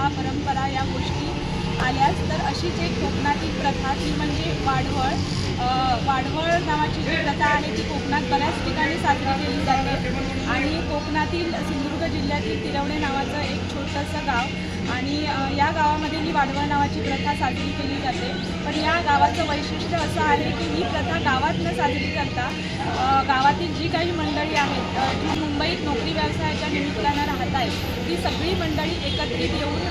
प्रथा परंपरा या गोष्टी आल्यास तर अशीच एक कोकणातील प्रथा ती म्हणजे वाडवळ नावाची जी प्रथा आहे ती कोकणात बऱ्याच ठिकाणी साजरी केली जाते। आणि कोकणातील सिंधुदुर्ग जिल्ह्यातील तिरवणे नावाचं एक छोटंसं गाव आणि या गावामध्ये ही वाडवळ नावाची प्रथा साजरी केली जाते। पण या गावाचं वैशिष्ट्य असं आहे की ही प्रथा गावात न साजरी करता गावातील जी काही मंडळी आहेत जी मुंबईत नोकरी व्यवसायाच्या निमित्तानं राहत आहेत ती सगळी मंडळी एकत्रित येऊन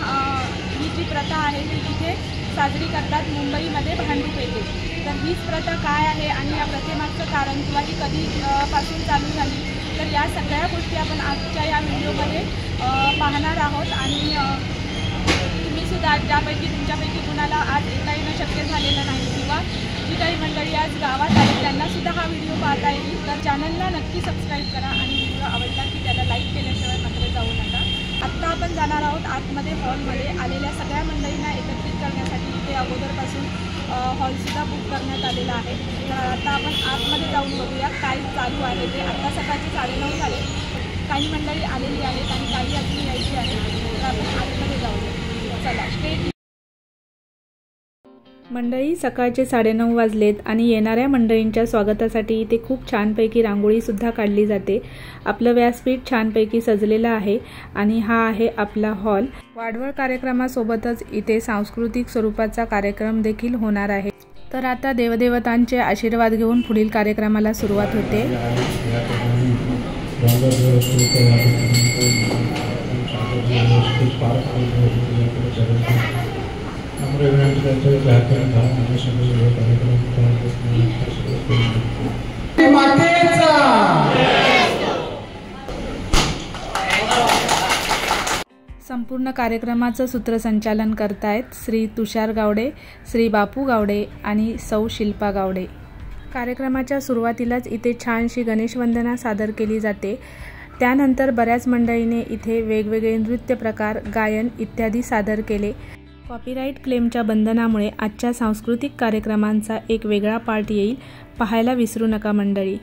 ही जी प्रथा आहे ती इथे साजरी करतात मुंबईमध्ये भांडूप येते। तर हीच प्रथा काय आहे आणि या प्रथेमागचं कारण किंवा ही कधीपासून चालू झाली तर या सगळ्या गोष्टी आपण आजच्या या व्हिडिओमध्ये पाहणार आहोत। आणि तुम्हीसुद्धा तुमच्यापैकी कुणाला आज येता येणं शक्य झालेलं नाही किंवा जी काही मंडळी आज गावात आहेत त्यांनासुद्धा हा व्हिडिओ पाहता येईल तर चॅनलला नक्की सबस्क्राईब करा आणि व्हिडिओ आवडला की त्याला लाईक केल्याशिवाय मात्र जाऊ नका। आत्ता आपण जाणार आहोत आतमध्ये हॉलमध्ये आलेल्या सगळ्या मंडळींना एकत्रित करण्यासाठी इथे अगोदरपासून हॉलसुद्धा बुक करण्यात आलेला आहे। तर आता आपण आतमध्ये जाऊन बघूया काय चालू आहे ते। आत्ता सकाळचे 9:30 झाले, काही मंडळी आलेली आहेत आणि काही अजून यायची आहे तर आपण आतमध्ये जाऊया। चला स्टेट मंडळी सकाळचे 9:30 वाजलेत आणि येणाऱ्या मंडळींच्या स्वागतासाठी इथे खूप छानपैकी रांगोळीसुद्धा काढली जाते। आपलं व्यासपीठ छानपैकी सजलेलं आहे आणि हा आहे आपला हॉल। वाडवळ कार्यक्रमासोबतच इथे सांस्कृतिक स्वरूपाचा कार्यक्रम देखील होणार आहे। तर आता देवदेवतांचे आशीर्वाद घेऊन पुढील कार्यक्रमाला सुरुवात होते। संपूर्ण कार्यक्रमाचं सूत्रसंचालन करतायत श्री तुषार गावडे, श्री बापू गावडे आणि सौ शिल्पा गावडे। कार्यक्रमाच्या सुरुवातीलाच इथे छानशी गणेश वंदना सादर केली जाते। त्यानंतर बऱ्याच मंडळीने इथे वेगवेगळे नृत्य प्रकार, गायन इत्यादी सादर केले। कॉपीराईट क्लेमच्या बंधनामुळे आजच्या सांस्कृतिक कार्यक्रमांचा एक वेगळा पार्ट येईल, पाहायला विसरू नका मंडळी।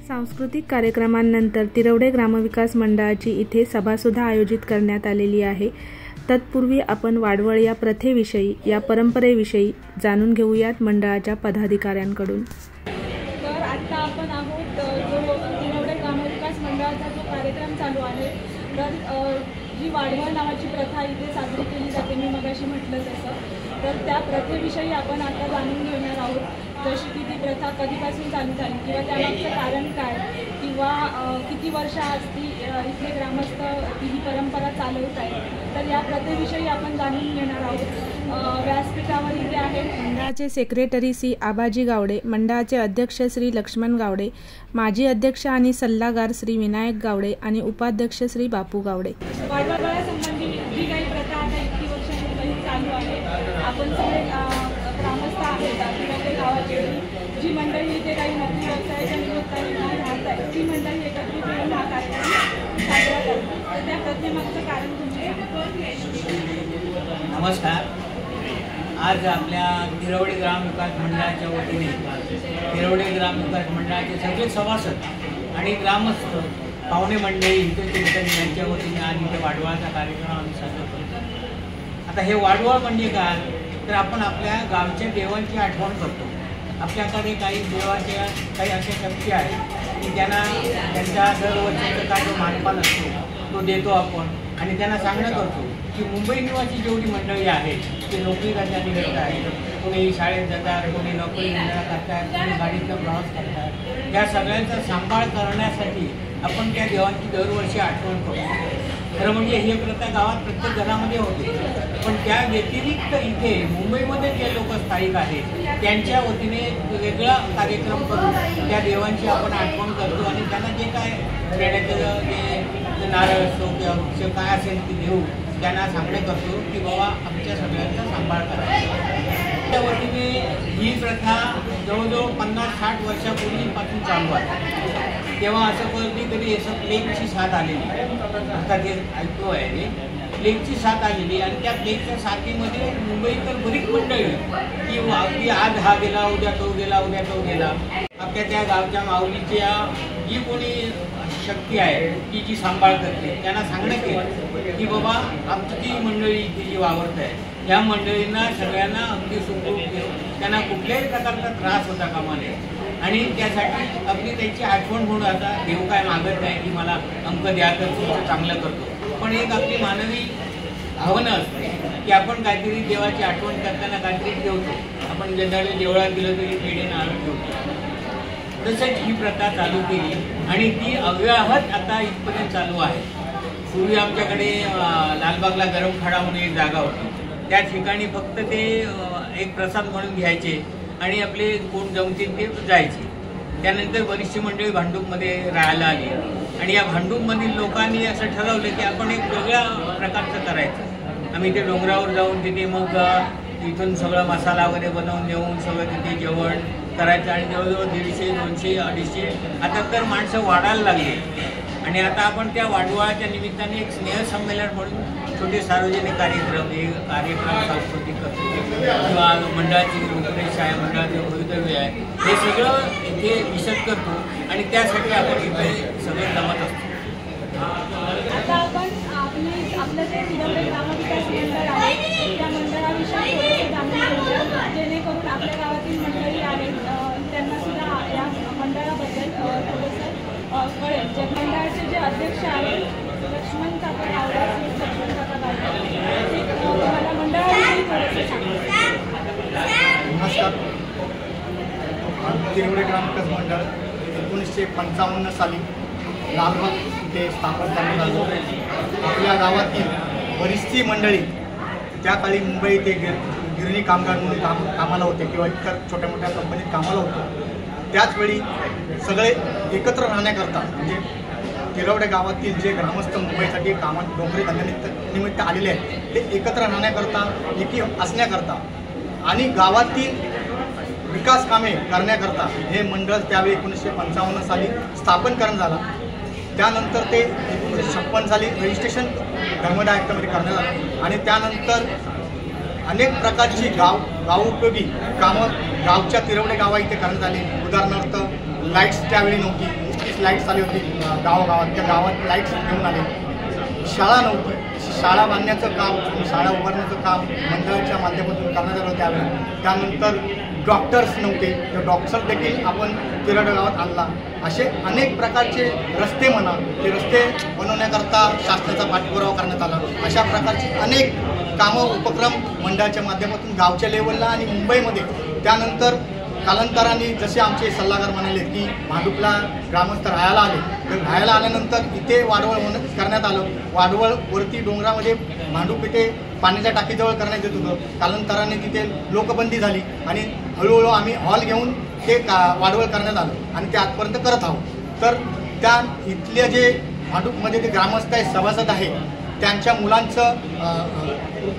सांस्कृतिक कार्यक्रमांनंतर तिरवडे ग्रामविकास मंडळाची इथे सभासुद्धा आयोजित करण्यात आलेली आहे। तत्पूर्वी आपण वाडवळ या प्रथेविषयी, या परंपरेविषयी जाणून घेऊयात मंडळाच्या पदाधिकाऱ्यांकडून। तर आता आपण आहोत जो तिरवडे ग्रामविकास मंडळाचा जो कार्यक्रम चालू आहे तर जी वाडवळ नावाची प्रथा इथे साजरी केली जाते, मी मगाशी म्हटलं तसं, तर त्या प्रथेविषयी आपण आता जाणून घेणार आहोत। जशी की ती प्रथा कधीपासून चालू झाली किंवा त्यामागचं कारण काय किंवा किती वर्ष आज ती इथले ग्रामस्थ ही परंपरा चालवत आहेत. तर या प्रथेविषयी आपण जाणून घेणार आहोत. व्यासपीठावर इथे आहेत मंडळाचे सेक्रेटरी श्री आबाजी गावडे, मंडळाचे अध्यक्ष श्री लक्ष्मण गावडे, माजी अध्यक्ष आणि सल्लागार श्री विनायक गावडे आणि उपाध्यक्ष श्री बापू गावडे. वाडवळासंबंधी जी काही प्रथा आता इतकी वर्षांपूर्वी चालू आहे, आपण सगळे ग्रामस्थ आहेत किंवा गावाची जी मंडळी इथे काही नोकरी व्यवसायाच्या निमित्ताने राहत आहेत, ती मंडळी एकत्रित येऊन हा कार्यक्रम साजरा करतात. तर त्या प्रथेमागचं कारण तुमचे. नमस्कार. आज आपल्या तिरवडे ग्रामविकास मंडळाच्या वतीने तिरवडे ग्रामविकास मंडळाचे सगळे सभासद आणि ग्रामस्थ पाहुणे मंडळी हितचिंतन यांच्या वतीने आज इथे वाडवळाचा कार्यक्रम आम्ही साजरा करतो. आता हे वाडवळ म्हणजे काय, तर आपण आपल्या गावच्या देवांची आठवण करतो. आपल्याकडे काही देवाच्या काही अशा शक्ती आहेत की त्यांना त्यांच्या दरवर्षीचा काय जो मानपान असतो तो देतो आपण आणि त्यांना सांगणं करतो की मुंबई निवासी जेवढी मंडळी आहेत ते नोकरी करण्यात निघत आहेत, कोणी शाळेत जातात, कोणी नोकरी धंदा करतात, कोणी गाडीचा प्रवास करतात. या सगळ्यांचा सांभाळ करण्यासाठी आपण त्या देवांची दरवर्षी आठवण करतो. खरं म्हणजे ही प्रथा गावात प्रत्येक घरामध्ये होते, पण त्या व्यतिरिक्त इथे मुंबईमध्ये जे लोक स्थायिक आहेत त्यांच्या वतीने वेगळा कार्यक्रम करून त्या देवांची आपण आठवण करतो आणि त्यांना जे काय खेड्याचं जे नारळ असतो किंवा वृक्ष काय असेल ते देऊ त्यांना सांगणं करतो की बाबा आमच्या सगळ्यांचा सांभाळ करायचा. त्या वतीने ही प्रथा जवळजवळ 50-60 वर्षापूर्वीपासून चालू आहे. तेव्हा असं कधी असं प्लेगची साथ आलेली, आता ते ऐकलो आहे, प्लेगची साथ आलेली आणि त्या प्लेगच्या साथीमध्ये मुंबईत तर बरीच मंडळी की अगदी आज हा गेला, उद्या तो गेला, उद्या तो गेला. आपल्या त्या गावच्या माऊलीच्या जी कोणी शक्ती आहे ती जी सांभाळ करते त्यांना सांगण्यात येईल की बाबा आमची जी मंडळी इथे जी वावरत आहे या मंडळींना सगळ्यांना अगदी सुखरूप त्यांना कुठल्याही प्रकारचा त्रास होता कामा नये आणि त्यासाठी अगदी त्यांची आठवण म्हणून आता देव काय मागत नाही की मला अंक द्या तर तुमचं चांगलं करतो, पण एक आपली मानवी भावना असते की आपण काहीतरी देवाची आठवण करताना काहीतरी ठेवतो. आपण जनरली देवळात गेलो तरी पेढे नारळ ठेवतो. तसंच ही प्रथा चालू केली आणि ती अव्याहत आता इथपर्यंत चालू आहे. पूर्वी आमच्याकडे लालबागला गरमखाडा म्हणून एक जागा होती, त्या ठिकाणी फक्त ते एक प्रसाद म्हणून घ्यायचे आणि आपले कोण जमतील ते जायचे. त्यानंतर बरीचशी मंडळी भांडूपमध्ये राहायला आली आणि या भांडूपमधील लोकांनी असं ठरवलं की आपण एक वेगळ्या प्रकारचं करायचं. आम्ही ते डोंगरावर जाऊन तिथे मग इथून सगळं मसाला वगैरे बनवून देऊन सगळं तिथे जेवण करायचं आणि जवळजवळ 150, 200, 250 आता तर माणसं वाढायला लागली. आणि आता आपण त्या वाडवळाच्या निमित्ताने एक स्नेहसंमेलन म्हणून छोटे सार्वजनिक कार्यक्रम सांस्कृतिक करतो किंवा मंडळाची उपदेश आहे, मंडळाचं भवितव्य आहे, हे सगळं इथे विशद करतो आणि त्यासाठी आपण इथे सगळं जमत असतो. आता आपण आपलं जे तिरवडे ग्रामविकास मंडळ आहे त्या मंडळाविषयी थोडंसं जाणून घेऊया, जेणेकरून आपल्या गावातील मंडळी आहेत त्यांना सुद्धा या मंडळाबद्दल थोडंसं कळेल. जे मंडळाचे जे अध्यक्ष आहेत लक्ष्मण काका गावडे, लक्ष्मण काका गावडे, मला मंडळाविषयी थोडंसं सांगा. नमस्कार. तिरवडे ग्रामविकास मंडळ 1955 साली लालबाग इथे स्थापन करण्यात आलं. आपल्या गावातील बरीचशी मंडळी त्या काळी मुंबई ते गिरणी कामगार म्हणून कामाला होते किंवा इतर छोट्या मोठ्या कंपनीत कामाला होते. त्याचवेळी सगळे एकत्र राहण्याकरता म्हणजे तिरवडे गावातील जे ग्रामस्थ मुंबईसाठी कामात नोकरी धंद्यानिमित्त आलेले आहेत ते एकत्र राहण्याकरता, एकी असण्याकरता आणि गावातील विकास कामे करण्याकरता हे मंडळ त्यावेळी 1955 साली स्थापन करण्यात झालं. त्यानंतर ते 1956 साली रजिस्ट्रेशन धर्मदाय ॲक्टमध्ये करण्यात आलं आणि त्यानंतर अनेक प्रकारची गावोपयोगी कामं गावच्या तिरवडे गावा इथे करण्यात आली. उदाहरणार्थ लाईट्स त्यावेळी नव्हती, नुकतीच लाईट्स आली होती गावागावात, त्या गावात लाईट्स घेऊन आले. शाळा नव्हती, शाळा बांधण्याचं काम आणि शाळा उभारण्याचं काम मंडळाच्या माध्यमातून करण्यात आलं त्यावेळी. त्यानंतर डॉक्टर्स नव्हते, तर डॉक्टर देखील आपण तिरवडे गावात आणला. असे अनेक प्रकारचे रस्ते म्हणा, ते रस्ते बनवण्याकरता शासनाचा पाठपुरावा करण्यात आला. अशा प्रकारचे अनेक कामं उपक्रम मंडळाच्या माध्यमातून गावच्या लेवलला आणि मुंबईमध्ये. त्यानंतर कालांतराने जसे आमचे सल्लागार म्हणाले की भांडुपला ग्रामस्थ राहायला आले राहायला आल्यानंतर इथे वाडवळ करण्यात आलं. वाडवळ वरती डोंगरामध्ये भांडूप इथे पाण्याच्या टाकीजवळ करण्यात येत होतं. कालांतराने तिथे लोकबंदी झाली आणि हळूहळू आम्ही हॉल घेऊन ते वाडवळ करण्यात आलं आणि ते आजपर्यंत करत आहोत. तर त्या इथले जे भांडूपमध्ये जे ग्रामस्थ आहे, सभासद आहे, त्यांच्या मुलांचं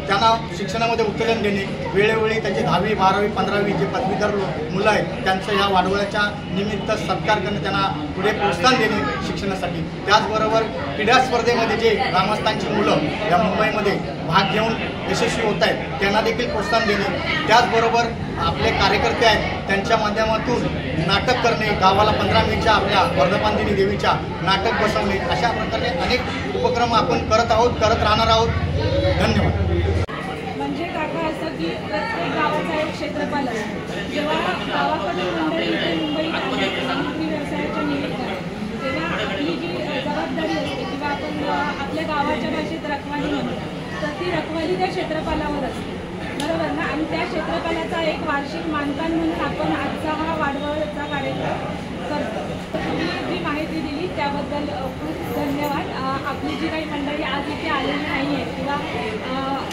त्यांना शिक्षणामध्ये उत्तेजन देणे, वेळोवेळी त्यांची 10वी 12वी 15वी जे पदवीधर मुलं आहेत त्यांचं या वाडवळाच्या निमित्त सत्कार करणं, त्यांना पुढे प्रोत्साहन देणे शिक्षणासाठी. त्याचबरोबर क्रीडा स्पर्धेमध्ये जे ग्रामस्थांची मुलं या मुंबईमध्ये भाग घेऊन यशस्वी होत आहेत त्यांना देखील प्रोत्साहन देणे. त्याचबरोबर आपले कार्यकर्ते आहेत त्यांच्या माध्यमातून नाटक करणे, गावाला 15 मेच्या आपल्या वर्धपानदिनी देवीच्या नाटक बसवणे, अशा प्रकारे अनेक उपक्रम आपण करत आहोत, करत राहणार आहोत. धन्यवाद. म्हणजे काका असं की प्रत्येक गावाचा एक क्षेत्रपाल असतो. जेव्हा गावाकडून मंडळी इथे मुंबईत आली सामुग्री व्यवसायाच्या निमित्ताने, तेव्हा आपली जी जबाबदारी असते किंवा आपण आपल्या गावाच्या भाषेत रखवाली म्हणतो, तर ती रखवाली त्या क्षेत्रपालावर असते, बरोबर ना. आणि त्या क्षेत्रपालाचा एक वार्षिक मानपान म्हणून आपण आजचा हा वाडवळचा कार्यक्रम करतो. तुम्ही जी माहिती दिली त्याबद्दल खूप धन्यवाद. आपली जी काही मंडळी आज इथे आलेली नाही आहे किंवा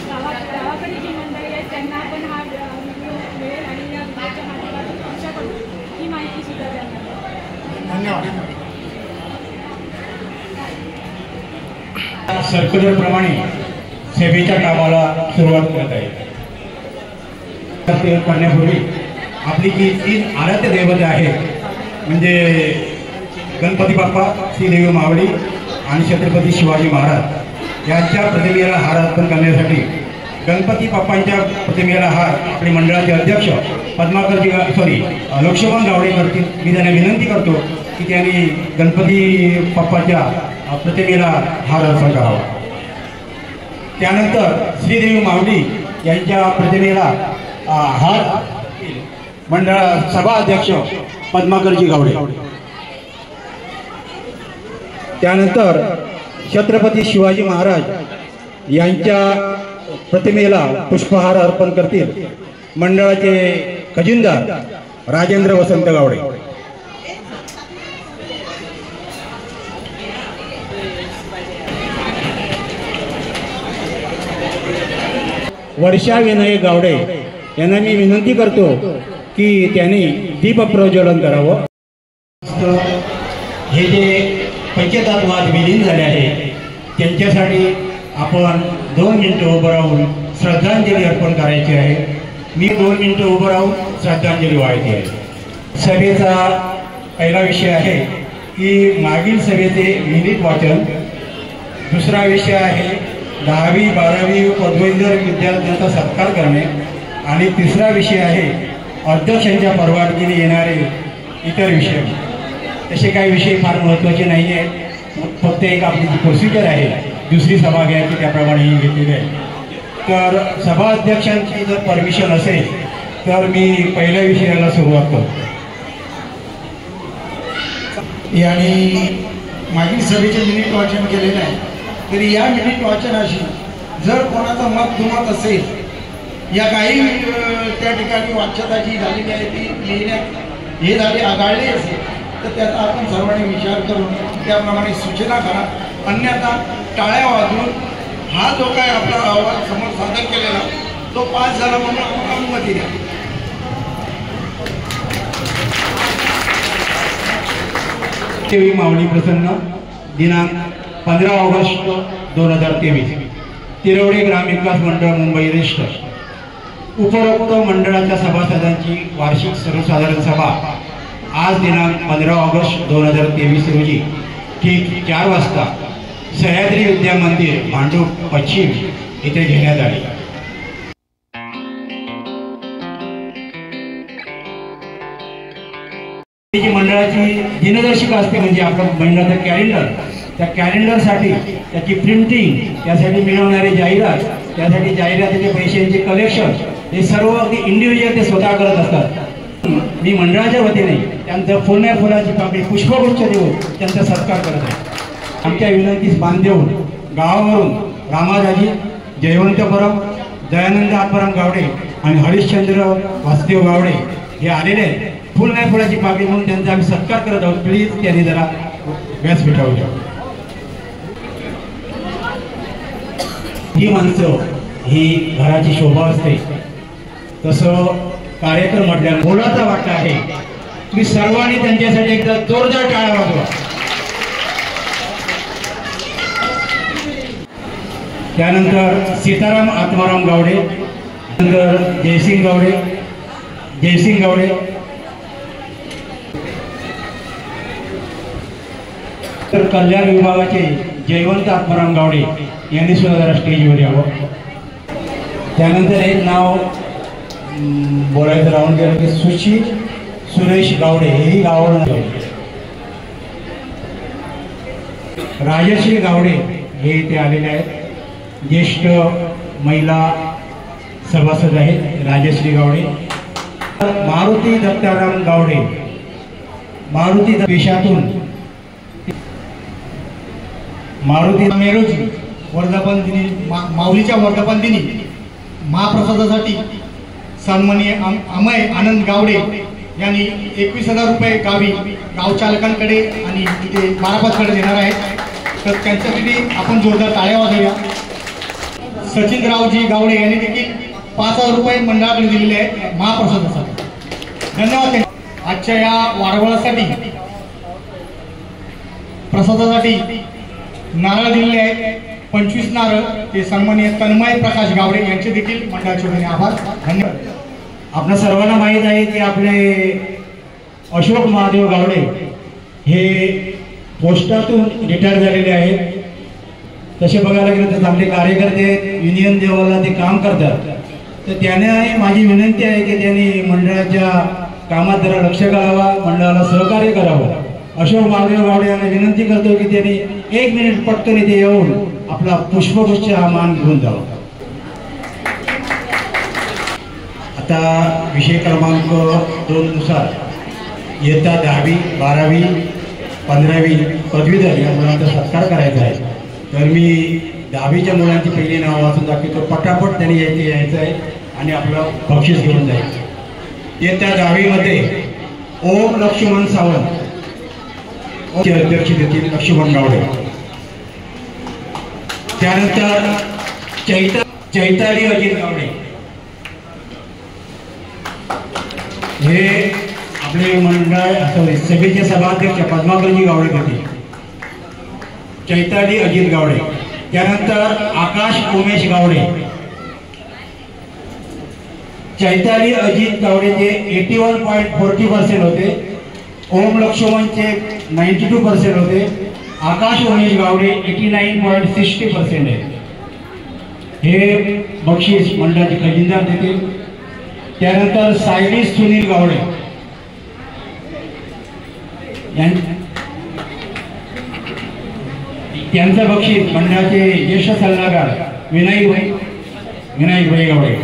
गावाकडे जी मंडळी आहेत त्यांना आपण हा व्हिडिओ मिळेल आणि या व्हिडिओच्या माध्यमातून तुमच्याकडून ही माहिती सुद्धा देणार. धन्यवाद. सर्क्युलरप्रमाणे सेवेच्या कामाला सुरुवात करत आहे. करण्यापूर्वी आपली जी 3 आराध्य दैवते आहेत म्हणजे गणपती बाप्पा, श्रीदेवी मावळी आणि छत्रपती शिवाजी महाराज यांच्या प्रतिमेला हार अर्पण करण्यासाठी गणपती बाप्पांच्या प्रतिमेला हार आपले मंडळाचे अध्यक्ष पद्माकरजी लोकशोभन गावडे करतील. मी त्यांना विनंती करतो की त्यांनी गणपती बाप्पाच्या प्रतिमेला हार अर्पण करावा. त्यानंतर श्रीदेवी मावळी यांच्या प्रतिमेला हार मंडळ सभा अध्यक्ष पद्माकरजी गावडे. त्यानंतर छत्रपती शिवाजी महाराज यांच्या प्रतिमेला पुष्पहार अर्पण करतील मंडळाचे खजिनदार राजेंद्र वसंत गावडे. वर्षा विनय गावडे यांना मी विनंती करतो की त्यांनी दीप प्रज्वलन करावं. हे जे पंचतत्वात विलीन झाले आहे त्यांच्यासाठी आपण 2 मिनिटं उभं राहून श्रद्धांजली अर्पण करायची आहे. मी 2 मिनिटं उभं राहून श्रद्धांजली वाहायची आहे. सभेचा पहिला विषय आहे की मागील सभेचे मिनिट वाचन. दुसरा विषय आहे 10वी 12वी पदवीधर विद्यार्थ्यांचा सत्कार करणे. आणि तिसरा विषय आहे अध्यक्षांच्या परवानगीने येणारे इतर विषय. तसे काही विषय फार महत्त्वाचे नाही आहेत, फक्त एक आपली जी प्रोसिजर आहे दुसरी सभा घ्यायची त्याप्रमाणे ही घेतलेली आहे. तर सभा अध्यक्षांची जर परमिशन असेल तर मी पहिल्या विषयाला सुरुवात करतो. आणि मागील सभेचे मिनिट वाचन केलेलं आहे, तरी या मिनिट वाचनाशी जर कोणाचं मत दुमत असेल या काही त्या ठिकाणी वाच्यता जी झालेली आहे ती लिहिण्यात हे झाले आगाळले असेल तर त्याचा आपण सर्वांनी विचार करून त्याप्रमाणे सूचना करा. अन्यथा टाळ्या वाजवून हा जो काय आपला अहवाल समोर सादर केलेला तो पास झाला म्हणून आपण अनुमती द्या. देवी मावळी प्रसन्न दिनांक 15 ऑगस्ट 2023 तिरवडे ग्रामविकास मंडळ मुंबई रेस्ट. उपरोक्त मंडळाच्या सभासदांची वार्षिक सर्वसाधारण सभा आज दिनांक 15 ऑगस्ट 2023 रोजी ठीक 4 वाजता सह्याद्री विद्या मंदिर भांडूप पश्चिम येथे घेण्यात आली. मंडळाची दिनदर्शिका असते म्हणजे आपलं मंडळाचं कॅलेंडर. त्या कॅलेंडरसाठी त्याची प्रिंटिंग, त्यासाठी मिळवणारी जाहिरात, त्यासाठी जाहिरातीचे पैशांचे कलेक्शन हे सर्व अगदी इंडिव्हिज्युअल ते स्वतः करत असतात. मी मंडळाच्या वतीने त्यांचं फुलाची पाकळी पुष्पगुच्छ देऊन त्यांचा सत्कार करत आहे. आमच्या विनंतीस मान देऊन गावावरून रामाराजी, जयवंत परम, दयानंद आत्माराम गावडे आणि हरिश्चंद्र वासुदेव गावडे हे आलेले आहेत. फुलाची पाकळी म्हणून त्यांचा आम्ही सत्कार करत आहोत. प्लीज त्यांनी जरा व्यासपीठावर. ही माणसं ही घराची शोभा असते, तसं कार्यक्रम म्हटल्यावर मोलाचा वाटा आहे. मी सर्वांनी त्यांच्यासाठी एकदा जोरदार टाळ्या वाजवा. त्यानंतर सीताराम आत्माराम गावडे, नंतर जयसिंग गावडे, तर कल्याण विभागाचे जयवंत आत्माराम गावडे यांनी सुद्धा जरा स्टेजवर यावं. त्यानंतर एक नाव बोलायचं राहून गेलं की सुरेश गावडे, हेही गावावर. राजश्री गावडे हे इथे आलेले आहेत, ज्येष्ठ महिला सभासद आहेत राजश्री गावडे. मारुती दत्ताराम गावडे, मारुती पेशातून मारुती मेरोजी वर्धापन दिनी, माऊलीच्या वर्धापन दिनी महाप्रसादासाठी सन्माननीय अमय आनंद गावडे यांनी 21,000 रुपये गावचालकांकडे आणि इथे बारापाचकडे देणार आहेत. तर त्यांच्यासाठी आपण जोरदार टाळ्या वाजवूया. सचिनरावजी गावडे यांनी देखील 5,000 रुपये मंडळाकडे दिलेले आहेत महाप्रसादासाठी. धन्यवाद. आजच्या या वाडवळासाठी प्रसादासाठी नारळ दिलेले आहेत, 25 नारळ. ते सन्माननीय तन्मय प्रकाश गावडे यांचे देखील मंडळाचे वतीने आभार. धन्यवाद. आपल्या सर्वांना माहीत आहे की आपले अशोक महादेव गावडे हे पोस्टातून रिटायर झालेले आहेत. तसे बघायला गेलं तर आपले कार्यकर्ते युनियन लेवलला ते काम करतात. तर त्याने माझी विनंती आहे की त्यांनी मंडळाच्या कामात जरा लक्ष घालावा, मंडळाला सहकार्य करावं. अशोक महादेव गावडे यांना विनंती करतो की त्यांनी 1 मिनिट पटकन इथे येऊन आपला पुष्पगुच्छ हा मान घेऊन जावा. आता विषय क्रमांक 2 नुसार इयत्ता 10वी 12वी 15वी पदवीधर या मुलांचा सत्कार करायचा आहे. तर मी 10वीच्या मुलांची पहिली नाव वाचून दाखवतो. पटापट त्यांनी यायचं आहे आणि आपलं बक्षीस घेऊन जायचं. इयत्ता 10वीमध्ये ओम लक्ष्मण सावंत अध्यक्ष देतील लक्ष्मण गावडे. त्यानंतर चैताली अजित गावडे हे आपले मंडळ सभेचे सभाध्यक्ष पद्माकरजी गावडे देतील. चैताली अजित गावडे. त्यानंतर आकाश उमेश गावडे. चैताली अजित गावडेचे 81.40% होते. ओम लक्ष्मणचे 92% होते. आकाश उमेश गावडे 89.60% आहे. हे बक्षीस मंडळाचे खजिनदार देतील. त्यानंतर सायली सुनील गावडे त्यांचं बक्षीस मंडळाचे ज्येष्ठ सल्लागार विनायक भाई गावडे.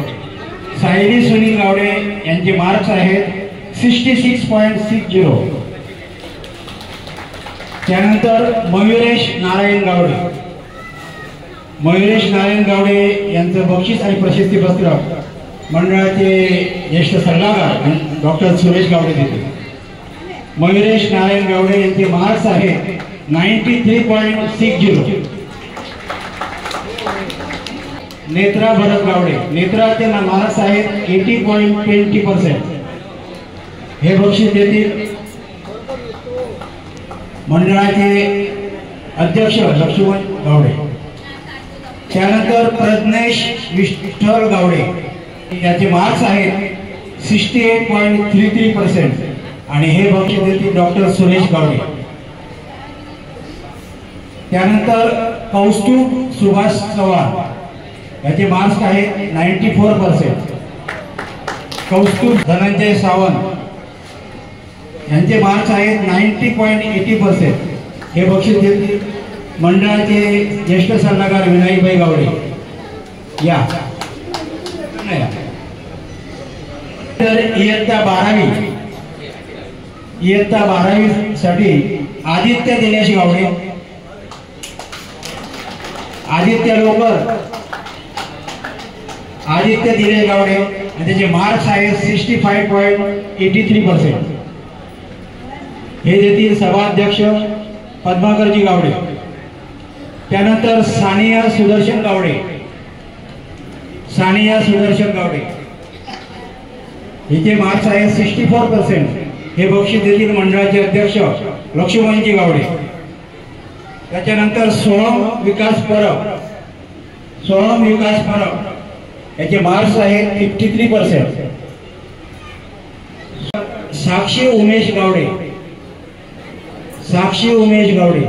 सायली सुनील गावडे यांचे मार्क्स आहेत 66.60. त्यानंतर मयुरेश नारायण गावडे यांचं बक्षीस आणि प्रशस्ती पत्र मंडळाचे ज्येष्ठ सल्लागार डॉक्टर सुरेश गावडे देतील. मयुरेश नारायण गावडे यांचे मार्क्स आहेत 93.60. नेत्रा भरत गावडे, नेत्राचे मार्क्स आहेत 80.20%. हे बक्षीस देतील मंडळाचे अध्यक्ष लक्ष्मण गावडे. त्यानंतर प्रज्ञेश विठ्ठल गावडे, त्याचे मार्क्स आहेत 68.33% आणि हे बक्षीस देतील डॉक्टर सुरेश गावडे. त्यानंतर कौस्तुभ सुभाष चव्हाण, याचे मार्क्स आहेत 94%. कौस्तुभ धनंजय सावंत यांचे मार्क्स आहेत 90.80%. हे बक्षीस देतील मंडळाचे ज्येष्ठ सल्लागार विनायकभाई गावडे. या तर इयत्ता 12वी साठी आदित्य दिनेश गावडे. आदित्य दिनेश गावडे आणि त्याचे मार्क्स आहेत 65.83%. हे देतील सभाध्यक्ष पद्माकरजी गावडे. त्यानंतर सानिया सुदर्शन गावडे. सानिया सुदर्शन गावडे हिचे मार्क्स आहे 64%. हे बक्षीस देतील मंडळाचे अध्यक्ष लक्ष्मणजी गावडे. त्याच्यानंतर सोहम विकास परब. सोहम विकास परब याचे मार्क्स आहेत 53%. साक्षी उमेश गावडे. साक्षी उमेश गावडे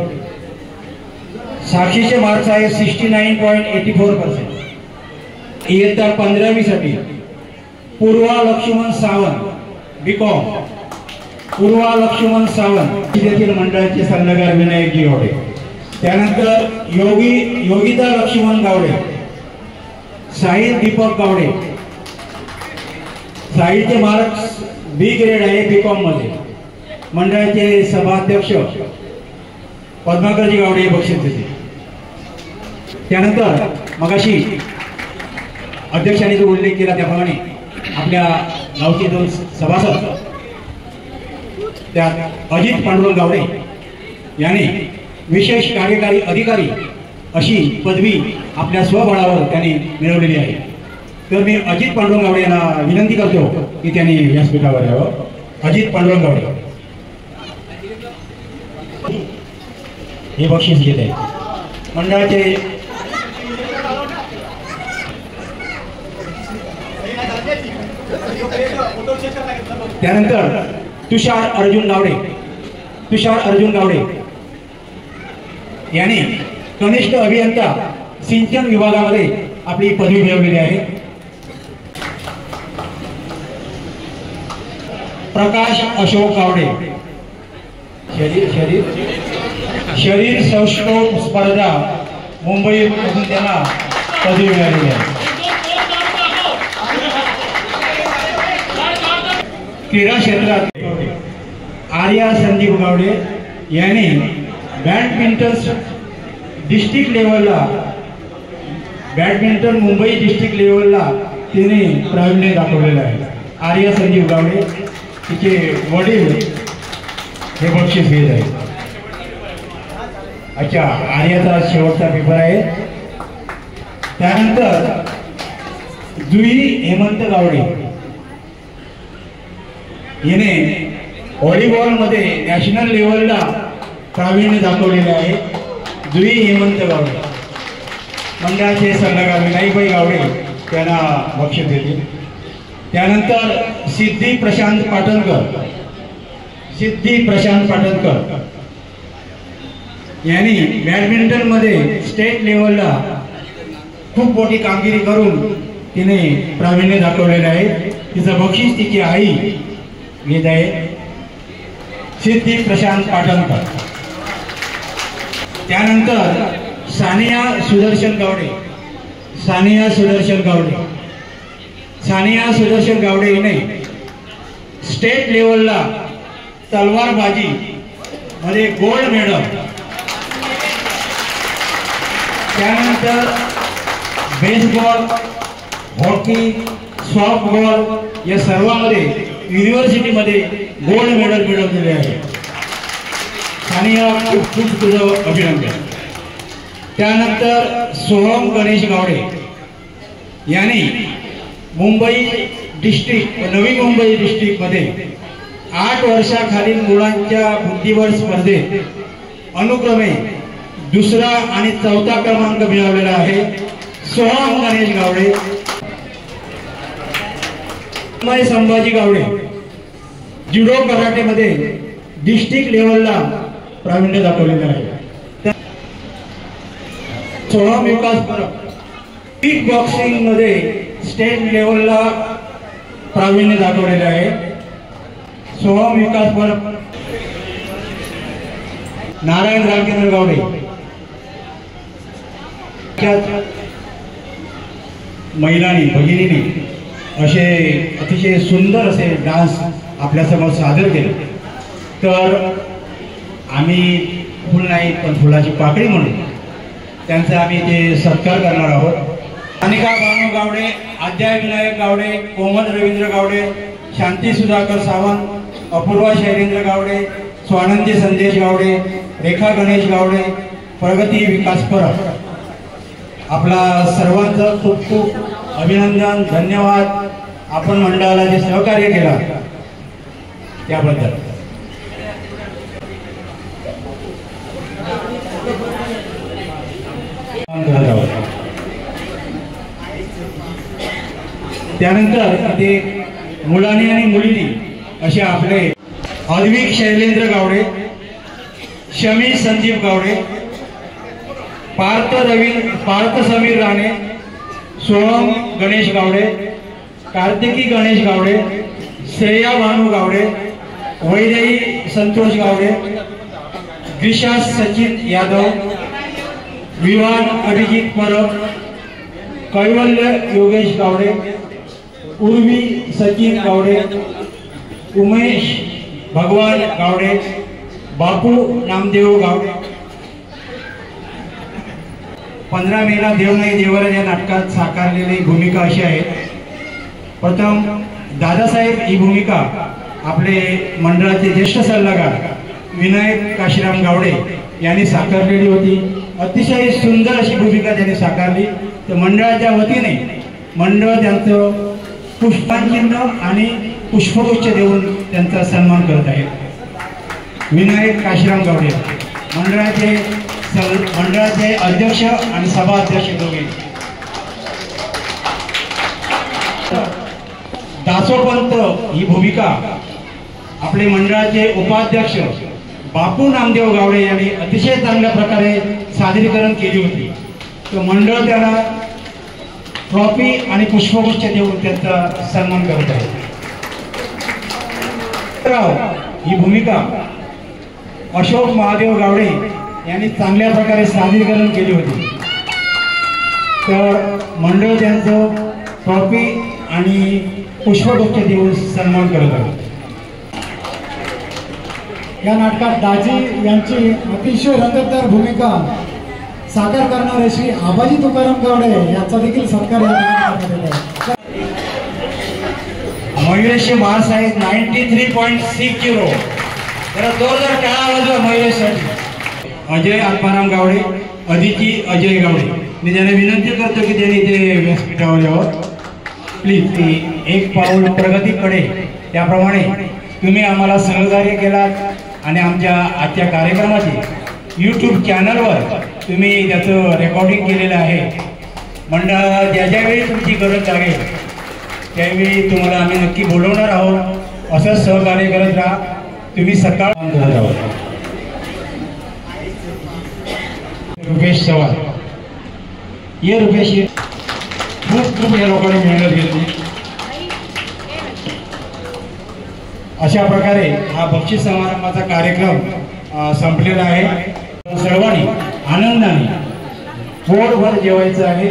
साक्षीचे मार्क्स आहे 69.84%. इयत्ता 15वी साठी पूर्वा लक्ष्मण सावंत बीकॉम. पूर्वा लक्ष्मण सावंत येथील मंडळाचे सल्लागार विनायकजी गावडे. त्यानंतर योगिता लक्ष्मण गावडे. साहिल दीपक गावडे. साहिलचे मार्क्स बी ग्रेड आहे बीकॉम मध्ये. मंडळाचे सभाध्यक्ष पद्माकरजी गावडे बक्षीस देते. त्यानंतर मगाशी अध्यक्षांनी जो उल्लेख केला त्याप्रमाणे आपल्या गावचे 2 सभासद त्यात अजित पांडुरंग गावडे यांनी विशेष कार्यकारी अधिकारी अशी पदवी आपल्या स्वबळावर त्यांनी मिळवलेली आहे. तर मी अजित पांडुरंग गावडे यांना विनंती करतो की त्यांनी व्यासपीठावर यावं. अजित पांडुरंग गावडे हे बक्षीस घेत आहे. मंडळाचे त्यानंतर तुषार अर्जुन गावडे. तुषार अर्जुन गावडे यांनी कनिष्ठ अभियंता सिंचन विभागामध्ये आपली पदवी मिळवलेली आहे. प्रकाश अशोक गावडे शरीर सौष्ठव स्पर्धा मुंबईमधून त्यांना पदवी मिळालेली आहे. क्रीडा क्षेत्रात आर्या संदीप गावडे यांनी बॅडमिंटन डिस्ट्रिक्ट लेवलला बॅडमिंटन मुंबई डिस्ट्रिक्ट लेवलला तिने प्रावीण्य दाखवलेलं आहे. आर्या संदीप गावडे तिचे वडील हे बक्षीस घेत आहे. अच्छा, आर्याचा शेवटचा पेपर आहे. त्यानंतर जुई हेमंत गावडे हिने व्हॉलीबॉल मध्ये नॅशनल लेवलला प्रावीण्य दाखवलेले आहे. जुई हेमंत गावडे. मंडळाचे सल्लागार विनायकभाई गावडे त्यांना बक्षीस देतील. त्यानंतर सिद्धी प्रशांत पाटणकर. सिद्धी प्रशांत पाटणकर यांनी बॅडमिंटन मध्ये स्टेट लेवलला खूप मोठी कामगिरी करून तिने प्रावीण्य दाखवलेले आहे. तिचं बक्षीस तिची आई घेत आहे. सिद्धी प्रशांत पाटणकर. त्यानंतर सानिया सुदर्शन गावडे. सानिया सुदर्शन गावडे. सानिया सुदर्शन गावडे हिने स्टेट लेवलला तलवारबाजी मध्ये गोल्ड मेडल. त्यानंतर बेसबॉल, हॉकी, सॉफ्टबॉल या सर्वांमध्ये युनिव्हर्सिटीमध्ये गोल्ड मेडल मिळवलेले आहे. सानिया खूप खूप तुझं अभिनंदन. त्यानंतर सोहम गणेश गावडे यांनी मुंबई डिस्ट्रिक्ट नवी मुंबई डिस्ट्रिक्ट मध्ये 8 वर्षाखालील मुलांच्या बुद्धिबळ स्पर्धेत अनुक्रमे 2रा आणि 4था क्रमांक मिळवलेला आहे. सोहम गणेश गावडे. संभाजी गावडे जुडो कराटे मध्ये डिस्ट्रिक्ट लेवलला प्रावीण्य दाखवलेलं आहे. सोहम विकास परब किक बॉक्सिंग मध्ये स्टेट लेवलला प्रावीण्य दाखवलेलं आहे. सोहम विकास परब. नारायण रामचंद्र गावडे महिलांनी भगिनींनी असे अतिशय सुंदर असे डान्स आपल्यासमोर सादर केले. तर आम्ही फुल नाही पण फुलाची पाकळी म्हणून त्यांचा आम्ही ते सत्कार करणार आहोत. अनिका भानू गावडे, अध्याय विनायक गावडे, कोमल रवींद्र गावडे, शांती सुधाकर सावंत, अपूर्वा शैलेंद्र गावडे, स्वानंदी संदेश गावडे, रेखा गणेश गावडे, प्रगती विकास परब. आपला सर्वांचं खूप खूप अभिनंदन, धन्यवाद. आपण मंडळाला जे सहकार्य केलं त्याबद्दल. त्यानंतर ते मुलांनी आणि मुलींनी असे आपले अद्विक शैलेंद्र गावडे, शमी संदीप गावडे, पार्थ समीर राणे, सोहम गणेश गावडे, कार्तिकी गणेश गावडे, श्रेया भानू गावडे, वैदेही संतोष गावडे, ग्रीषा सचिन यादव, विवान अभिजित परब, कैवल्य योगेश गावडे, उर्वी सचिन गावडे, उमेश भगवान गावडे, बापू नामदेव गावडे. 15 मेला देव नाही देवर या नाटकात साकारलेली भूमिका अशी आहे. प्रथम दादासाहेब ही भूमिका आपले मंडळाचे ज्येष्ठ सल्लागार विनायक काशीराम गावडे यांनी साकारलेली होती. अतिशय सुंदर अशी भूमिका त्यांनी साकारली. तर मंडळाच्या वतीने मंडळ त्यांचं पुष्पांचिन्ह आणि पुष्पगुच्छ देऊन त्यांचा सन्मान करत आहे. विनायक काशीराम गावडे मंडळाचे अध्यक्ष आणि सभा अध्यक्ष दोघे. दासोपंत ही भूमिका आपले मंडळाचे उपाध्यक्ष बापू नामदेव गावडे यांनी अतिशय चांगल्या प्रकारे सादरीकरण केली होती. तर मंडळ त्याला ट्रॉफी आणि पुष्पगुच्छ देऊन त्यांचा सन्मान करत आहे. ही भूमिका अशोक महादेव गावडे यांनी चांगल्या प्रकारे सादरीकरण केली होती. तर मंडळ त्यांचं ट्रॉफी आणि पुष्पगुच्छ देऊन सन्मान करत आहे. या नाटकात दाजी यांची अतिशय रंगतदार भूमिका साकार करणारे श्री आबाजी तुकाराम गावडे यांचा देखील सत्कार मयुरेश बाळासाहेब 93.60. तर तो जर टाळा वाजवा मयुरेशसाठी. अजय आत्माराम गावडे, अदिती अजय गावडे. मी त्यांना विनंती करतो की त्यांनी ते व्यासपीठावर यावं प्लीज. एक पाऊल प्रगतीकडे त्याप्रमाणे तुम्ही आम्हाला सहकार्य केलात आणि आमच्या आजच्या कार्यक्रमाची यूट्यूब चॅनलवर तुम्ही त्याचं रेकॉर्डिंग केलेलं आहे. मंडळाला ज्या ज्यावेळी तुमची गरज लागेल त्यावेळी तुम्हाला आम्ही नक्की बोलवणार आहोत. असंच सहकार्य करत राहा. तुम्ही सकाळ करत आहोत. रुपेश चव्हाण ये रुपेश ये. खूप या लोकांनी मेहनत घेतली. अशा प्रकारे हा बक्षीस समारंभाचा कार्यक्रम संपलेला आहे. सर्वांनी आनंदाने पोटभर जेवायचं आहे.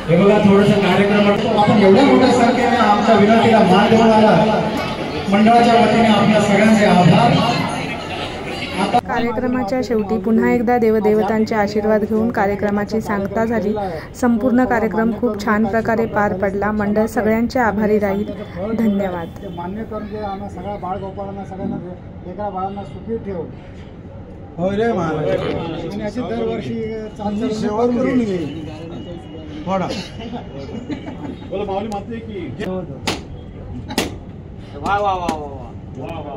हे बघा थोडंसं कार्यक्रम आपण एवढ्या मोठ्या संख्येने आमच्या विनंतीला मान देऊन आला. मंडळाच्या वतीने आपल्या सगळ्यांचे आभार. कार्यक्रमाच्या शेवटी पुन्हा एकदा देवदेवतांचे आशीर्वाद घेऊन कार्यक्रमाची सांगता झाली. संपूर्ण कार्यक्रम खूप छान प्रकारे पार पडला. मंडळ सगळ्यांचे आभारी राहील. धन्यवाद. मान्य करून जे आम्हाला सगळ्या बाळगोपाळांना सगळ्यांना लेकरा बाळांना सुखी ठेव. होय रे महाराज. आणि अशी दरवर्षी चांगली सेवा करून घे. थोडा बोला माऊली माते की वा वा वा वा वा वा वा.